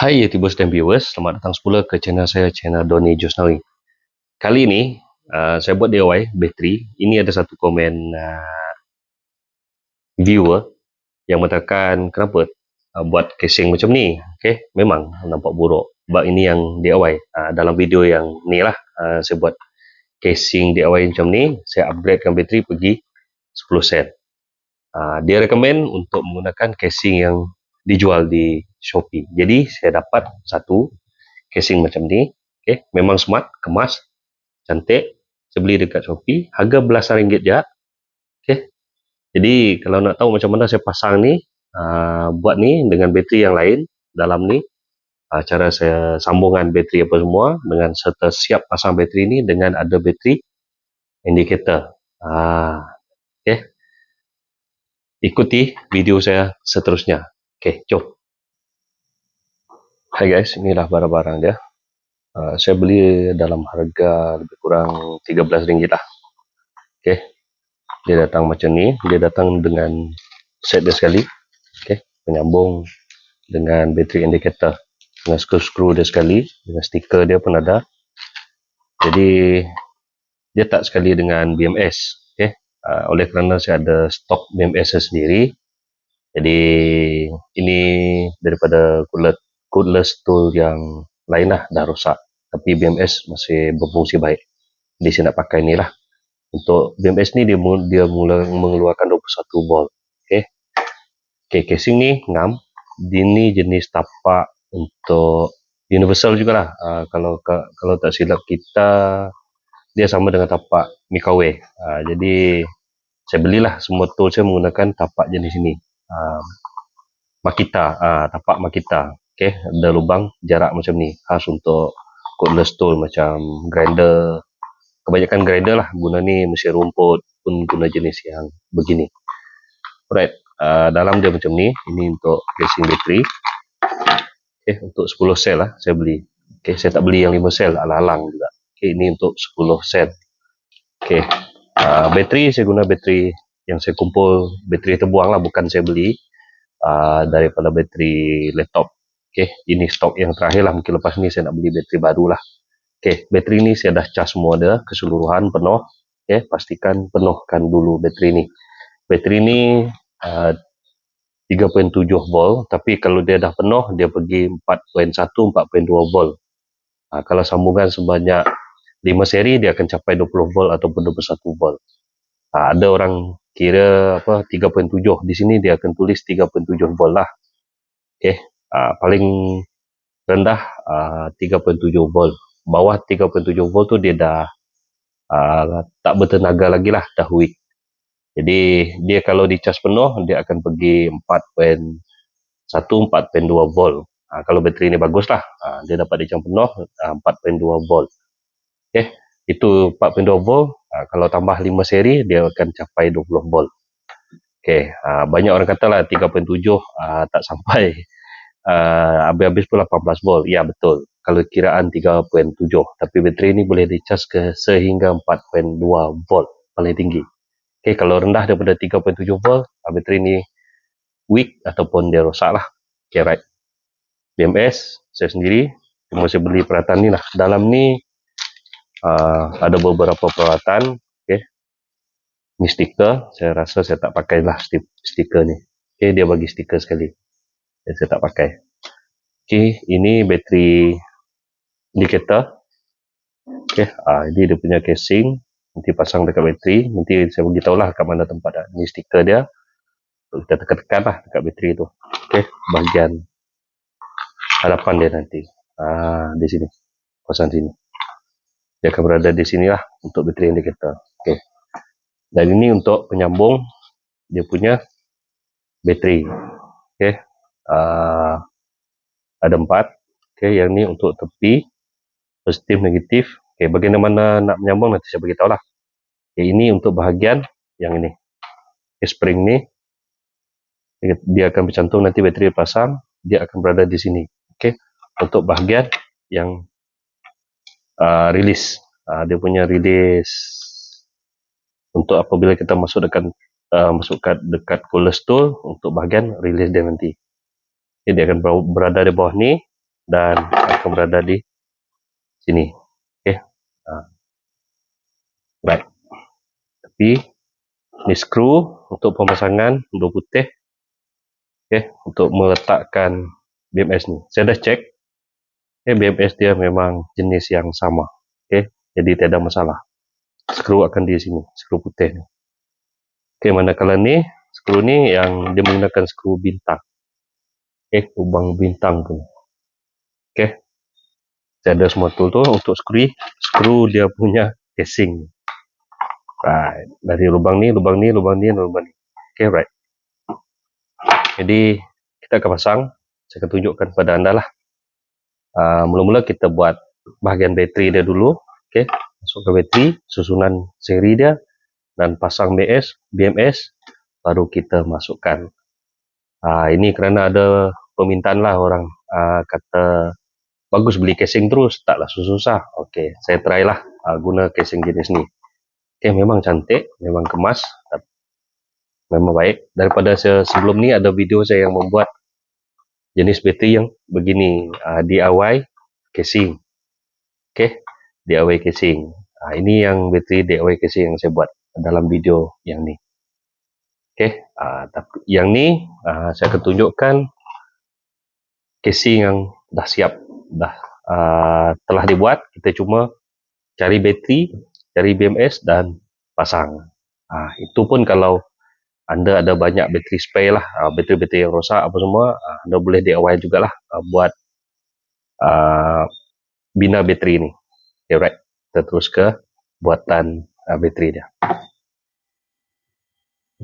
Hai YouTubers dan viewers, selamat datang semula ke channel saya, channel Doni Josnawi. Kali ini, saya buat DIY bateri. Ini ada satu komen viewer yang mengatakan kenapa buat casing macam ni. Okay, memang nampak buruk. Sebab ini yang DIY. Dalam video yang ni lah, saya buat casing DIY macam ni. Saya upgradekan bateri pergi 10 sen. Dia recommend untuk menggunakan casing yang dijual di Shopee. Jadi, saya dapat satu casing macam ni. Okay, memang smart, kemas, cantik. Saya beli dekat Shopee, harga belasan ringgit je. Okay, jadi kalau nak tahu macam mana saya pasang ni, buat ni dengan bateri yang lain dalam ni, cara saya sambungan bateri apa semua, dengan serta siap pasang bateri ni dengan ada bateri indikator. Okay, ikuti video saya seterusnya. Okay, jom. Hai guys, inilah barang-barang dia. Saya beli dalam harga lebih kurang RM13 lah. Okay, dia datang macam ni. Dia datang dengan set dia sekali. Okay, penyambung dengan battery indicator, dengan skru-skru dia sekali, dengan stiker dia pun ada. Jadi dia tak sekali dengan BMS. Okay, oleh kerana saya ada stok BMS sendiri, jadi ini daripada cordless tool yang lain lah, dah rosak, tapi BMS masih berfungsi baik. Jadi saya nak pakai ni lah. Untuk BMS ni dia mula mengeluarkan 21 volt. Okay, casing ni ngam. Ini jenis tapak untuk universal jugalah. Kalau tak silap kita, dia sama dengan tapak Mikaway. Jadi saya belilah semua tool saya menggunakan tapak jenis ini. Makita, tapak Makita. Okay, ada lubang jarak macam ni, khas untuk cordless tool macam grinder. Kebanyakan grinder lah guna ni, mesin rumput pun guna jenis yang begini. Alright, dalam dia macam ni. Ini untuk casing bateri. Okay, untuk 10 sel lah saya beli. Okay, saya tak beli yang 5 sel, alang-alang juga. Okay, ini untuk 10 sel. Okay, bateri saya guna bateri yang saya kumpul, bateri terbuang lah, bukan saya beli daripada bateri laptop. Okay, ini stok yang terakhir lah, mungkin lepas ni saya nak beli bateri baru lah. Okay, bateri ni saya dah cas semua dah keseluruhan penuh. Okay, pastikan penuhkan dulu bateri ni. Bateri ni 3.7 volt, tapi kalau dia dah penuh, dia pergi 4.1, 4.2 volt. Kalau sambungan sebanyak 5 seri, dia akan capai 20 volt ataupun 21 volt. Ada orang kira 3.7, di sini dia akan tulis 3.7 volt lah. Okay, paling rendah 3.7 volt. Bawah 3.7 volt tu dia dah tak bertenaga lagi lah, dah weak. Jadi dia kalau dicas penuh, dia akan pergi 4.1, 4.2 volt. Kalau bateri ni bagus lah, dia dapat dicas penuh 4.2 volt. Okay, itu 4.2 volt. Kalau tambah 5 seri, dia akan capai 20 volt. Okay, banyak orang kata lah 3.7 tak sampai, habis-habis pun 18 volt. Ya betul, kalau kiraan 3.7, tapi bateri ni boleh dicas ke sehingga 4.2 volt paling tinggi. Okay, kalau rendah daripada 3.7 volt, bateri ni weak ataupun dia rosak lah. Okay, right. BMS saya sendiri cuma saya beli peralatan ni lah. Dalam ni ada beberapa peralatan. Okay, ni stiker. Saya rasa saya tak pakai lah stiker ni. Okay, dia bagi stiker sekali, saya tak pakai. Okay, ini bateri indicator. Okay, ini dia punya casing. Nanti pasang dekat bateri. Nanti saya beritahu lah kat mana tempat dah. Ini stiker dia. Kita tekan-tekan lah dekat bateri tu. Okay, bahagian hadapan dia nanti. Di sini. Kawasan sini. Dia akan berada di sini lah untuk bateri indicator. Okay. Dan ini untuk penyambung dia punya bateri. Okay. Ada 4. Okay, yang ni untuk tepi, positif, negatif. Okay, bagaimana nak menyambung nanti saya beritahu lah. Okay, ini untuk bahagian yang ini. Okay, spring ni dia akan bercantum nanti bateri pasang, dia akan berada di sini. Okay, untuk bahagian yang release, dia punya release untuk apabila kita masukkan dekat cordless tool, untuk bahagian release dia nanti. Okay, dia akan berada di bawah ni. dan akan berada di sini. Okey. Baik. Tapi ni skru untuk pemasangan dua putih. Okey, untuk meletakkan BMS ni. Saya dah cek. BMS dia memang jenis yang sama. Okey, jadi tidak ada masalah. Skru akan di sini, skru putih ni. Okey, manakala ni, skru ni yang dia menggunakan skru bintang. Lubang bintang tu. Okey. Saya ada semua tool tu untuk skru dia punya casing. Right. Dari lubang ni, lubang ni, lubang ni, lubang ni. Okey, right. Jadi, kita akan pasang. Saya akan tunjukkan kepada anda lah. Mula-mula kita buat bahagian bateri dia dulu. Okey, masukkan bateri, susunan seri dia, dan pasang BMS, baru kita masukkan. Ini kerana ada permintaan lah orang kata bagus beli casing terus, taklah susah. Okey, saya try lah guna casing jenis ni. Okey, memang cantik, memang kemas, memang baik. Daripada sebelum ni ada video saya yang membuat jenis bateri yang begini, DIY casing. Okey, DIY casing. Ini yang bateri DIY casing yang saya buat dalam video yang ni. Okey, tapi yang ni saya akan tunjukkan casing yang dah siap, telah dibuat. Kita cuma cari bateri, cari BMS dan pasang. Itu pun kalau anda ada banyak bateri spare lah, bateri-bateri yang rosak apa semua, anda boleh DIY jugalah buat bina bateri ni. Okay, right. Kita terus ke buatan bateri dia.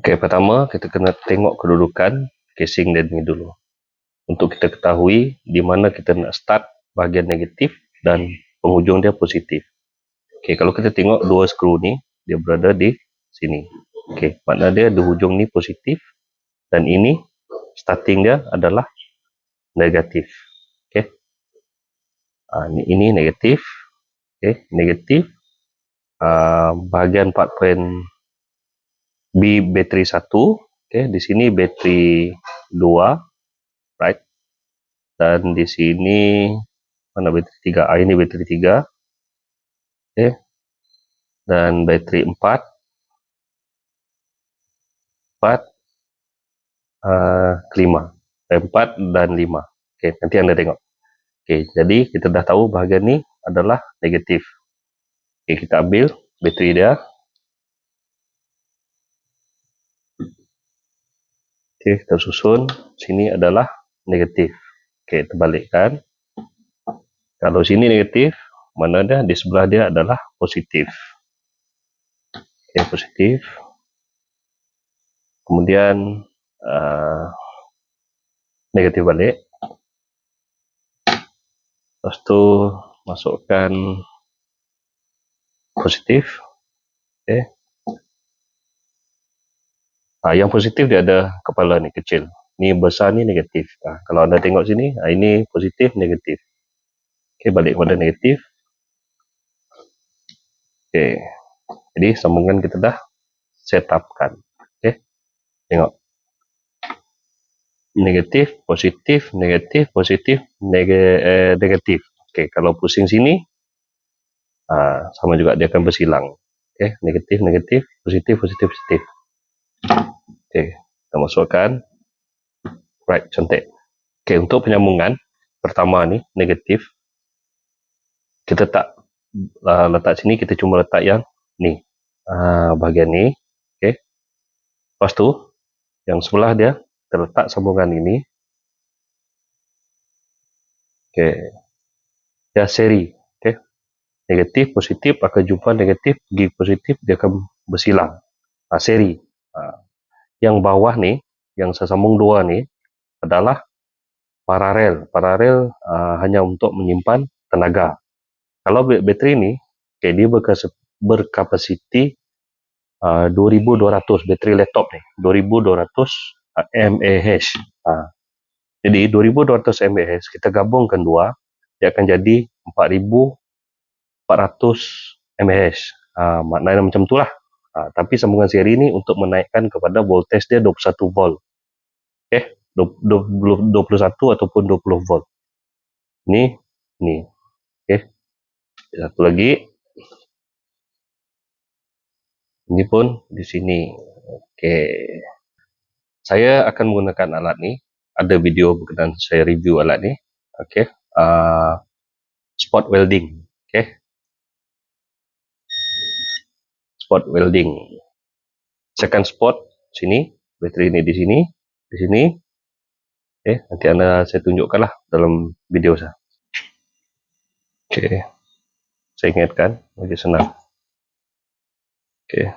Okay, pertama kita kena tengok kedudukan casing dia ni dulu. Untuk kita ketahui di mana kita nak start bahagian negatif dan penghujung dia positif. Okay, kalau kita tengok dua skru ni, dia berada di sini. Okay, makna dia di hujung ni positif dan ini starting dia adalah negatif. Okay. Ini negatif. Okay, negatif. Bahagian 4 B bateri 1. Okay, di sini bateri 2. Right. Dan di sini mana bateri 3? Ini bateri 3. Okay. Dan bateri 4. 5. 4 dan 5. Okay, nanti anda tengok. Okay, jadi kita dah tahu bahagian ni adalah negatif. Okay, kita ambil bateri dia. Okay, kita susun. Sini adalah negatif. Okay, terbalikkan. Kalau sini negatif, mana dia? Di sebelah dia adalah positif. Okay, positif. Kemudian negatif balik. Lepas tu masukkan positif. Okay. Yang positif dia ada kepala ni kecil. Ni besar ni negatif. Kalau anda tengok sini, ini positif, negatif. Okay, balik kepada negatif. Okay. Jadi sambungan kita dah set upkan. Okay. Tengok. Negatif, positif, negatif, positif, negatif. Okay, kalau pusing sini, sama juga dia akan bersilang. Okay, negatif, negatif, positif, positif, positif. Okay, kita masukkan. Right, cantik. Okay, untuk penyambungan, pertama ni, negatif. Kita tak letak sini, kita cuma letak yang ni. Bahagian ni. Okay. Lepas tu, yang sebelah dia, terletak sambungan ini. Okay. Dia seri. Okay. Negatif, positif akan jumpa negatif, pergi positif, dia akan bersilang. Seri. Yang bawah ni, yang saya sambung dua ni, adalah paralel. Paralel hanya untuk menyimpan tenaga. Kalau bateri ni, okay, dia berkapasiti 2200, bateri laptop ni, 2200 mAh. Jadi 2200 mAh, kita gabungkan dua, dia akan jadi 4400 mAh. Maknanya macam tu lah. Tapi sambungan seri ni untuk menaikkan kepada voltage dia 21 volt. Okay, 21 ataupun 20 volt. Ni. Okey. Satu lagi. Ini pun di sini. Okey. Saya akan menggunakan alat ni. Ada video berkenaan saya review alat ni. Okey. Spot welding. Okey. Spot welding. Tekan spot sini. Bateri ni di sini. Di sini. Okey. Nanti saya tunjukkanlah dalam video saya. Okey. Saya ingatkan. Bagi senang. Okey.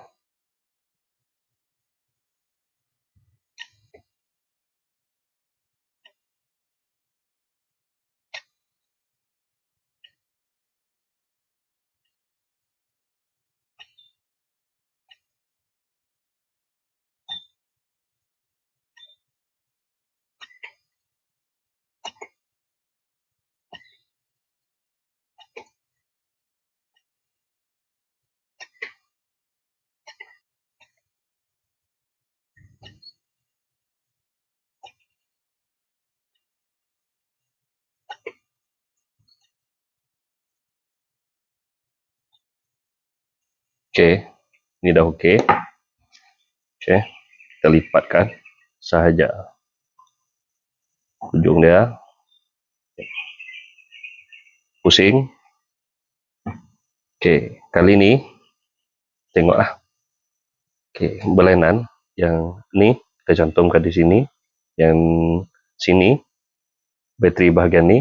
Okey. Ini dah okey. Okey. Kita lipatkan sahaja ujung dia. Pusing. Okey. Kali ni tengoklah. Okey. Berlainan. Yang ni kita cantumkan di sini. Yang sini bateri bahagian ni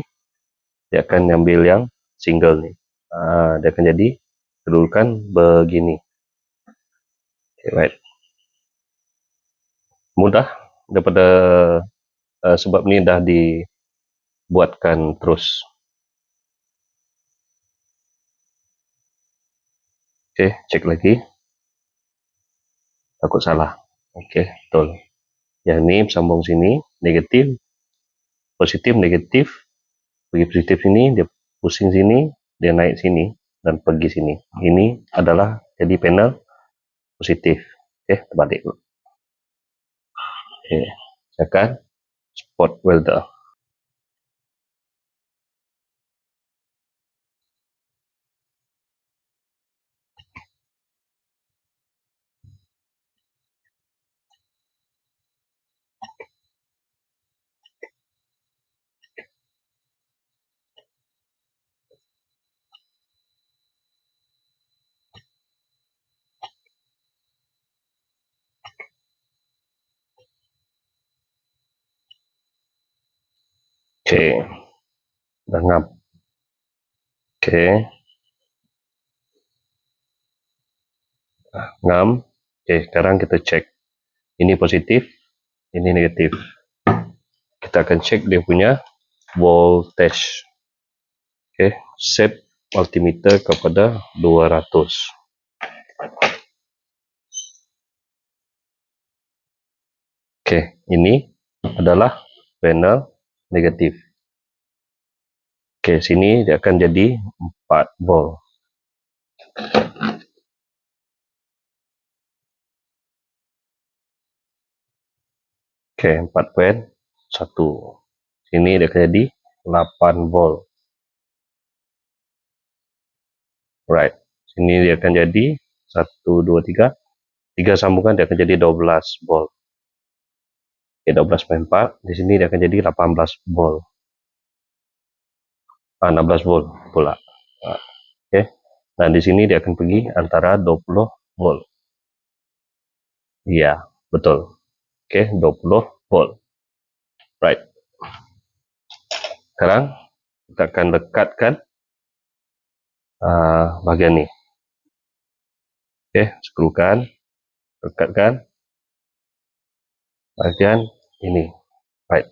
dia akan ambil yang single ni. Dia akan jadi kedudukan begini. Okay, right. Mudah daripada sebab ni dah dibuatkan terus. Okay, cek lagi. Takut salah. Okay, betul. Yang ni sambung sini, negatif, positif, negatif. Pergi positif sini, dia pusing sini, dia naik sini, dan pergi sini. Ini adalah jadi panel positif. Okay, terbalik dulu. Okay, tekan spot welder. Okay, dah ngap. Okay, ngam. Okay, sekarang kita cek. Ini positif, ini negatif. Kita akan cek dia punya voltage. Okay, set multimeter kepada 200. Okay, ini adalah panel negatif. Okay, sini dia akan jadi 4 volt. Okay, 4.1. Sini dia akan jadi 8 volt. Right. Sini dia akan jadi 1, 2, 3. 3 sambungan dia akan jadi 12 volt. Okay, 12.4. Di sini dia akan jadi 18 volt. 16 volt pula. Okay. Dan di sini dia akan pergi antara 20 volt. Ya, betul. Okay, 20 volt. Right. Sekarang kita akan dekatkan bahagian ni. Okay, skrukan, dekatkan bahagian ini. Right.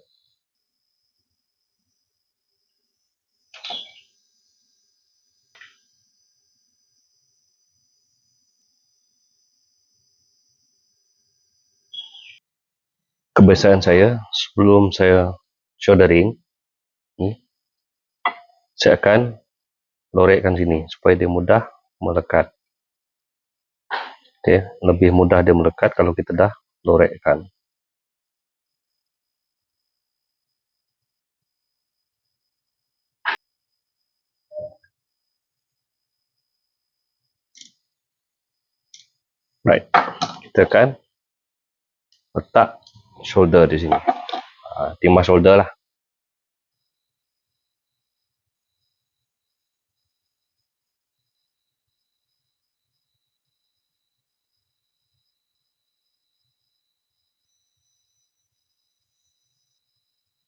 Kebiasaan saya sebelum saya soldering ni, saya akan lorekkan sini supaya dia mudah melekat. Okay, lebih mudah dia melekat kalau kita dah lorekkan. Right. Kita akan letak shoulder di sini. Timah shoulder lah.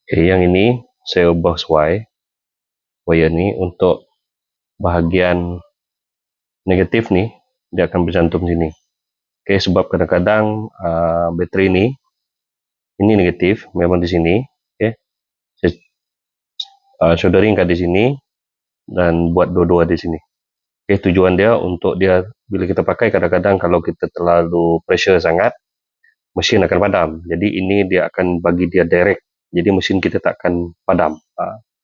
Okay, yang ini saya ubah sesuai wire ni untuk bahagian negatif ni dia akan bercantum sini. Okay, sebab kadang-kadang bateri ni ini negatif memang di sini. Okay, saya solderingkan di sini dan buat dua-dua di sini. Okay, tujuan dia untuk dia bila kita pakai kadang-kadang kalau kita terlalu pressure sangat mesin akan padam. Jadi ini dia akan bagi dia direct. Jadi mesin kita tak akan padam.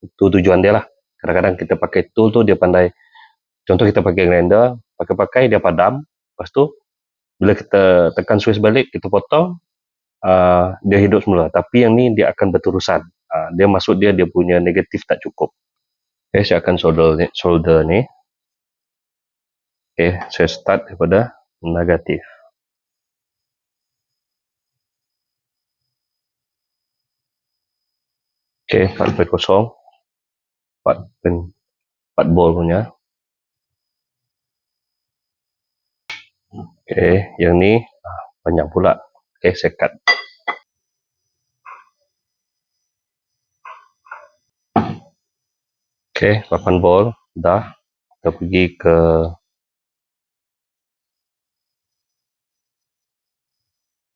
Itu tujuan dia lah. Kadang-kadang kita pakai tool tu dia pandai. Contoh kita pakai grinder, pakai-pakai dia padam. Lepas tu bila kita tekan switch balik, kita potong, dia hidup semula. Tapi yang ni dia akan berterusan. Dia maksud dia punya negatif tak cukup. Okay, saya akan solder ni. Okay, saya start daripada negatif. Okay, 4.0. 4 volt punya. Okay, yang ni banyak pula. Okay, saya cut. Okay, 8 volt dah. Kita pergi ke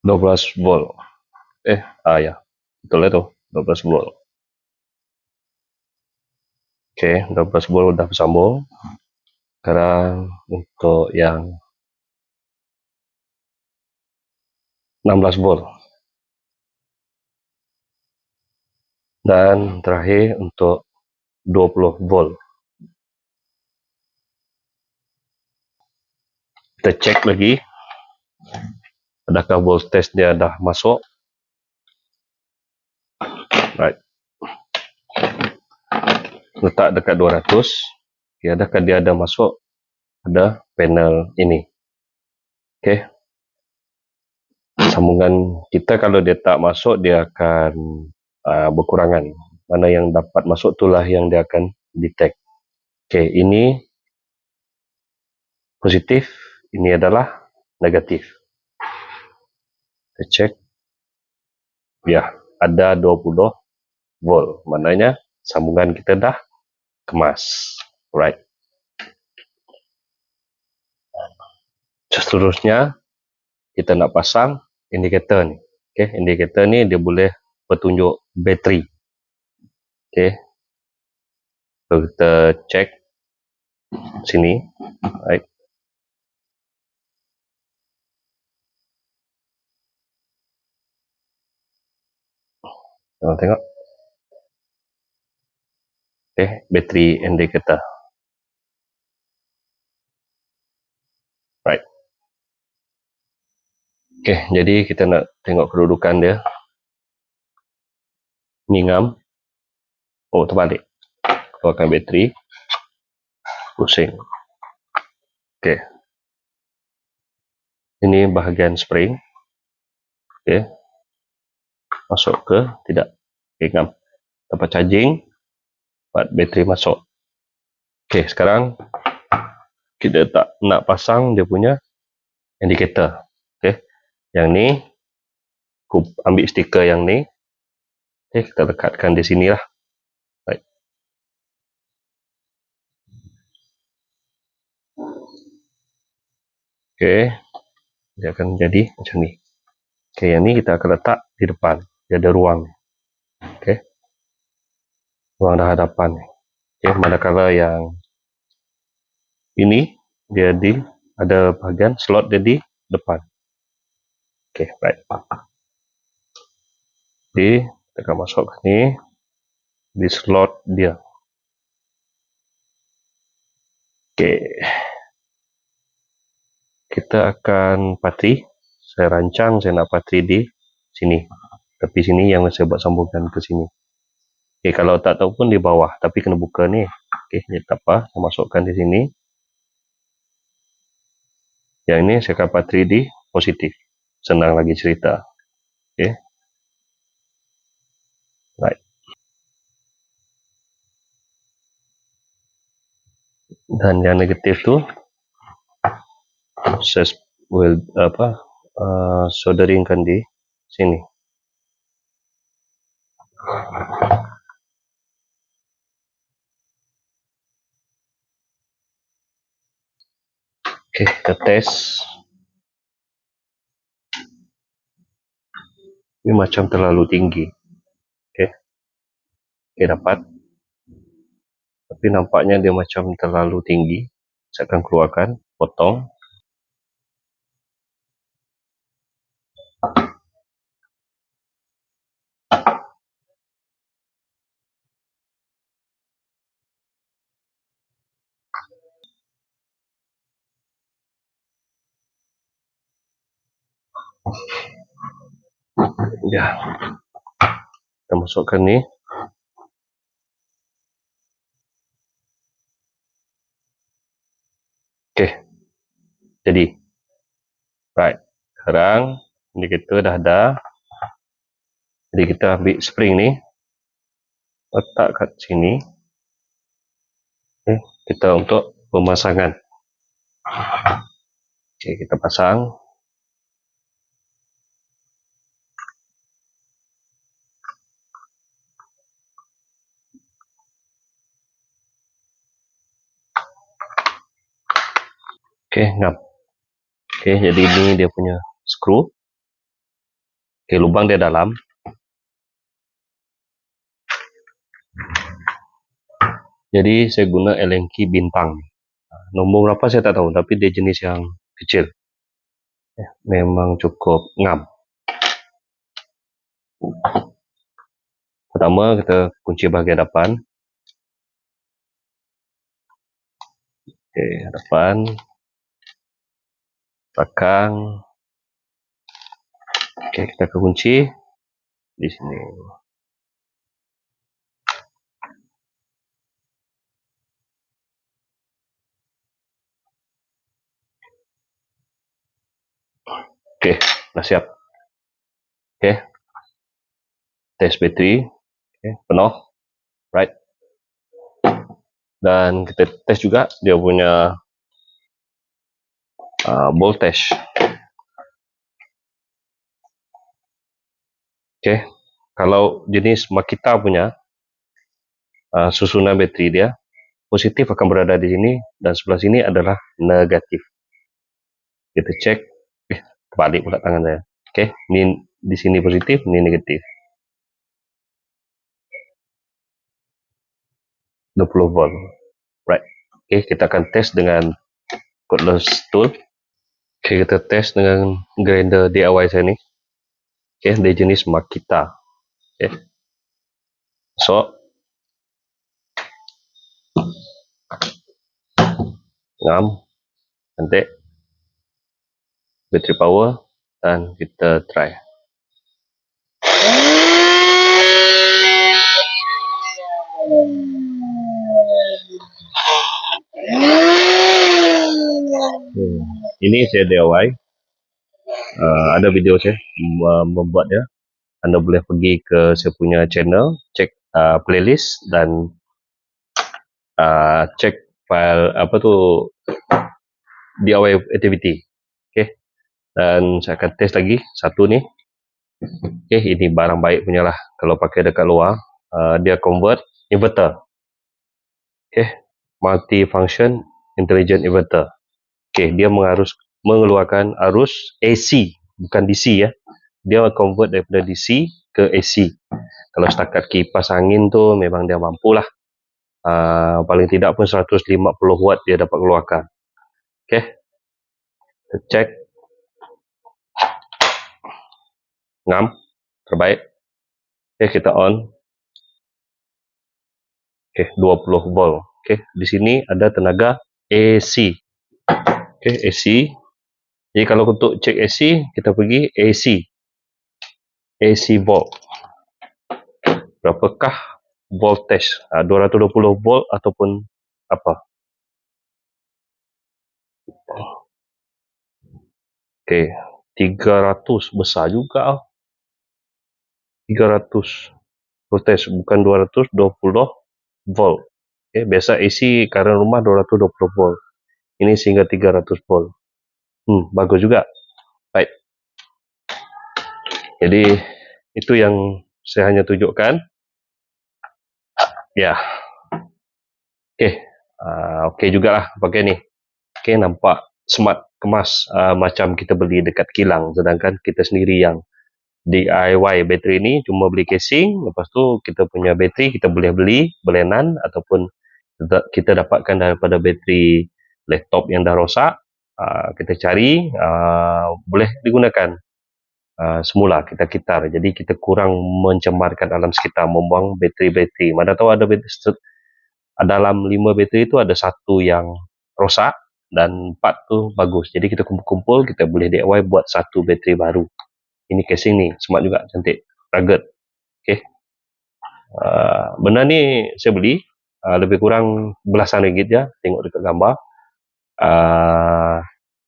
$12 volt. Ya. Betul lah tu. 12 volt. Okay, 12 volt dah bersambung. Sekarang untuk yang 16 volt. Dan terakhir untuk 20 volt. Kita cek lagi. Adakah voltage dia dah masuk. Right. Letak dekat 200. Okay, adakah dia ada masuk pada panel ini. Okay. Sambungan kita kalau dia tak masuk dia akan berkurangan. Mana yang dapat masuk itulah yang dia akan detect. Okay, ini positif, ini adalah negatif. Kita cek. Ya, ada 20 volt. Maknanya sambungan kita dah kemas. Right. Seterusnya kita nak pasang indikator ni. Okay, indikator ni dia boleh petunjuk bateri. Okay. So, kita cek sini. Right. Tengok. Okay, bateri indikator. Right. Okay, jadi kita nak tengok kedudukan dia. Ni ngam. Oh, terbalik. Keluarkan bateri. Pusing. Okay. Ini bahagian spring. Okay. Masuk ke? Tidak. Okay, ngam. Dapat charging. Dapat bateri masuk. Okay, sekarang kita tak nak pasang dia punya indikator. Okay. Yang ni, aku ambil stiker yang ni. Okay, kita lekatkan di sini lah. Right. Okay. Dia akan jadi macam ni. Okay, yang ni kita akan letak di depan. Dia ada ruang. Okay. Ruang dah hadapan. Okay, manakala yang ini, dia ada bahagian slot dia di depan. Okay, right. Jadi, kita akan masukkan ni di slot dia. Okay. Kita akan patri. Saya rancang saya nak patri di sini. Tapi sini yang saya buat sambungkan ke sini. Okay, kalau tak tahu pun di bawah. Tapi kena buka ni. Okay, tak apa. Saya masukkan di sini. Yang ini saya akan 3D positif. Senang lagi cerita. Okay. Right. Dan yang negatif tu saya will solderingkan di sini. Okay, kita test. Ini macam terlalu tinggi. Okay, dapat. Tapi nampaknya dia macam terlalu tinggi. Saya akan keluarkan, potong. Ya, kita masukkan ni. Okay, jadi. Right, sekarang indikator dah ada. Jadi kita ambil spring ni, letak kat sini. Okay, kita untuk pemasangan. Okay, kita pasang. Okay, ngap. Okay, jadi ini dia punya skru. Okay, lubang dia dalam. Jadi saya guna Allen key bintang. Nombor berapa saya tak tahu, tapi dia jenis yang kecil. Memang cukup ngam. Pertama kita kunci bahagian depan. Okay, depan. Belakang. Okay, kita kunci di sini. Okay, dah siap. Okay, test bateri. Okay, penuh. Right. Dan kita test juga dia punya voltage. Okay, kalau jenis Makita punya susunan bateri dia, positif akan berada di sini dan sebelah sini adalah negatif. Kita cek, terbalik pula tangan saya. Okay, ni di sini positif, ni negatif. 20 volt. Right. Okay, kita akan test dengan cordless tool. Okay, kita test dengan grinder DIY saya ni. Okay, dia jenis Makita. Okay. So, ngam, cantik, battery power, dan kita try. Ini saya DIY. Ada video saya membuat dia. Anda boleh pergi ke saya punya channel, cek playlist dan cek file apa tu DIY activity. Okay. Dan saya akan test lagi satu ni. Okay, ini barang baik punya lah. Kalau pakai dekat luar, dia convert inverter. Okay, multi-function intelligent inverter. Okay, dia mengeluarkan arus AC, bukan DC ya. Dia convert daripada DC ke AC. Kalau setakat kipas angin tu memang dia mampu lah. Paling tidak pun 150 watt dia dapat keluarkan. Okay, kita cek. Ngam, terbaik. Okay, kita on. Okay, 20 volt. Okay, di sini ada tenaga AC. Okay, AC. Jadi kalau untuk cek AC, kita pergi AC. AC volt. Berapakah voltage? 220 volt ataupun apa? Okey, 300 besar juga ah. 300 voltage bukan 220 volt. Okey, biasa AC current rumah 220 volt. Ini sehingga 300 volt. Bagus juga. Baik. Jadi itu yang saya hanya tunjukkan. Ya. Okey. Okey jugalah pakai ni. Okey, nampak smart, kemas, macam kita beli dekat kilang, sedangkan kita sendiri yang DIY bateri ni cuma beli casing, lepas tu kita punya bateri kita boleh beli belenan ataupun kita dapatkan daripada bateri laptop yang dah rosak. Kita cari, boleh digunakan semula kita kitar, jadi kita kurang mencemarkan alam sekitar, membuang bateri-bateri. Mana tahu ada dalam 5 bateri itu ada satu yang rosak dan 4 tu bagus, jadi kita kumpul-kumpul, kita boleh DIY buat satu bateri baru. Ini casing ni smart juga, cantik, rugged. Okey, benda ni saya beli lebih kurang belasan ringgit je, tengok dekat gambar.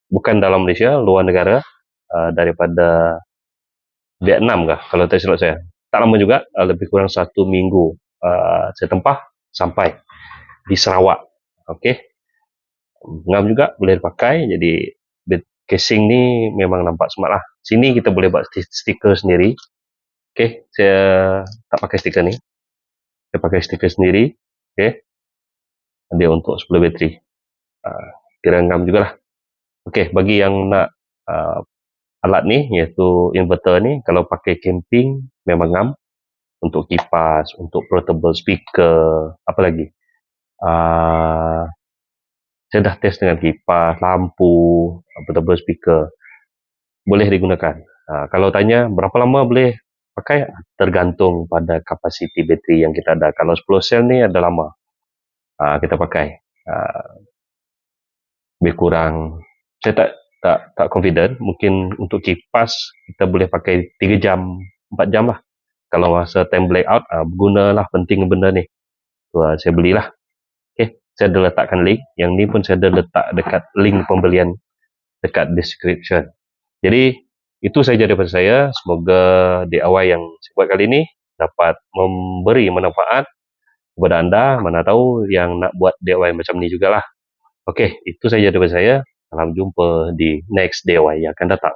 Bukan dalam Malaysia, luar negara, daripada Vietnam kah kalau tak silap saya. Tak lama juga, lebih kurang 1 minggu saya tempah sampai di Sarawak. Okey, ngam juga, boleh dipakai. Jadi casing ni memang nampak smart lah. Sini kita boleh buat stiker sendiri. Okey, saya tak pakai stiker ni, saya pakai stiker sendiri. Okey, dia untuk 10 bateri. Kira ngam jugalah. Okey, bagi yang nak alat ni, iaitu inverter ni, kalau pakai camping memang ngam. Untuk kipas, untuk portable speaker, apa lagi, saya dah test dengan kipas, lampu, portable speaker, boleh digunakan. Kalau tanya berapa lama boleh pakai, tergantung pada kapasiti bateri yang kita ada. Kalau 10 sel ni ada lama kita pakai. Lebih kurang, saya tak confident. Mungkin untuk kipas kita boleh pakai 3 jam, 4 jam lah. Kalau masa time blackout, bergunalah, penting benda ni. Saya belilah. Okay, saya dah letakkan link. Yang ni pun saya dah letak dekat link pembelian dekat description. Jadi itu saja daripada saya. Semoga DIY yang saya buat kali ini dapat memberi manfaat kepada anda. Mana tahu yang nak buat DIY macam ni jugalah. Okey, itu saja daripada saya. Salam jumpa di next DIY yang akan datang.